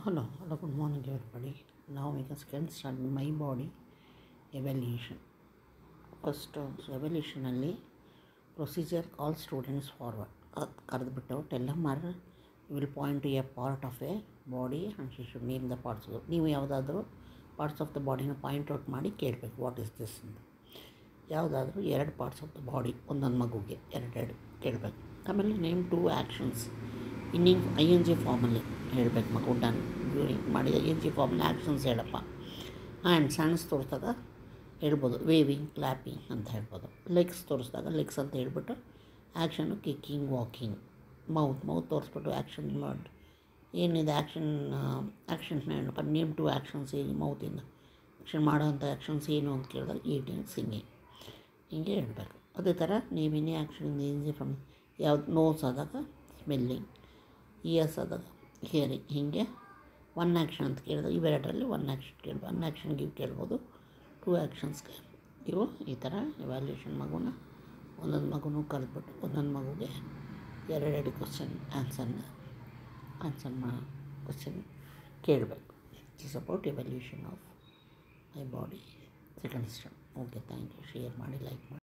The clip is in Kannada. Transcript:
Hello, good morning everybody. Now we can start my body evaluation. First, evaluation ಅಲ್ಲಿ ಪ್ರೊಸೀಜರ್ ಕಾಲ್ ಸ್ಟೂಡೆಂಟ್ಸ್ ಫಾರ್ವರ್ಡ್ ಕರೆದುಬಿಟ್ಟು tell them you will point to a part of a body and she should name the parts. ನೀವು ಯಾವುದಾದ್ರೂ ಪಾರ್ಟ್ಸ್ ಆಫ್ ದ ಬಾಡಿನ ಪಾಯಿಂಟ್ ಔಟ್ ಮಾಡಿ ಕೇಳಬೇಕು ವಾಟ್ ಇಸ್ ದಿಸ್ ಅಂತ. ಯಾವುದಾದ್ರೂ 2 ಪಾರ್ಟ್ಸ್ ಆಫ್ ದ ಬಾಡಿ ಒಂದೊಂದು ಮಗುಗೆ ಎರಡೆರಡು ಕೇಳಬೇಕು. ಆಮೇಲೆ name 2 actions I N G ಫಾರ್ಮಲ್ಲಿ ಹೇಳಬೇಕು. ಮಗು ಡನ್ ಡ್ಯೂರಿಂಗ್ ಮಾಡಿದ ಐ ಎನ್ ಜಿ ಫಾರ್ಮಲ್ಲಿ ಆ್ಯಕ್ಷನ್ಸ್ ಹೇಳಪ್ಪ. ಹ್ಯಾಂಡ್ಸ್ ತೋರಿಸಿದಾಗ ಹೇಳ್ಬೋದು ವೇವಿಂಗ್, ಕ್ಲ್ಯಾಪಿಂಗ್ ಅಂತ ಹೇಳ್ಬೋದು. ಲೆಗ್ಸ್ ತೋರಿಸಿದಾಗ ಲೆಗ್ಸ್ ಅಂತ ಹೇಳ್ಬಿಟ್ಟು ಆ್ಯಕ್ಷನು ಕಿಕ್ಕಿಂಗ್, ವಾಕಿಂಗ್. ಮೌತ್ ತೋರಿಸ್ಬಿಟ್ಟು ಆ್ಯಕ್ಷನ್ ಮಾಡಿ ಏನಿದೆ ಆ್ಯಕ್ಷನ್ಸ್ನ ಹೇಳಪ್ಪ. ನೇಮ್ 2 ಆ್ಯಕ್ಷನ್ಸ್ ಏನು ಮೌತಿಂದ ಆ್ಯಕ್ಷನ್ ಮಾಡೋವಂಥ ಆ್ಯಕ್ಷನ್ಸ್ ಏನು ಅಂತ ಕೇಳಿದಾಗ ಈಟಿಂಗ್, ಸಿಂಗಿಂಗ್ ಹೀಗೆ ಹೇಳಬೇಕು. ಅದೇ ಥರ ನೇಮಿನೇ ಆ್ಯಕ್ಷನ್ ಈಸಿ ಫ್ರಮ್ ಯಾವ್ದು ನೋಸ್ ಆದಾಗ ಸ್ಮೆಲ್ಲಿಂಗ್, ಇಯರ್ಸ್ ಆದಾಗ ಹಿಯರಿಂಗ್. ಹೀಗೆ 1 ಆ್ಯಕ್ಷನ್ ಅಂತ ಕೇಳಿದಾಗ ಇವೆರಡರಲ್ಲಿ 1 ಆ್ಯಕ್ಷನ್ ಕೇಳ್ಬೋದು. 1 ಆ್ಯಕ್ಷನ್ಗೆ ಇವು ಕೇಳ್ಬೋದು, 2 ಆ್ಯಕ್ಷನ್ಸ್ಗೆ ಇವು. ಈ ಥರ ಎವ್ಯಾಲ್ಯೂಯೇಷನ್ ಮಗುನ ಒಂದೊಂದು ಮಗುನೂ ಕರೆದ್ಬಿಟ್ಟು ಒಂದೊಂದು ಮಗುಗೆ ಎರಡೆರಡು ಕ್ವಶನ್ ಆನ್ಸರ್ ಕ್ವಶನ್ ಕೇಳಬೇಕು. It is about evaluation of my body second step. Okay, thank you. Share ಮಾಡಿ, ಲೈಕ್ ಮಾಡಿ.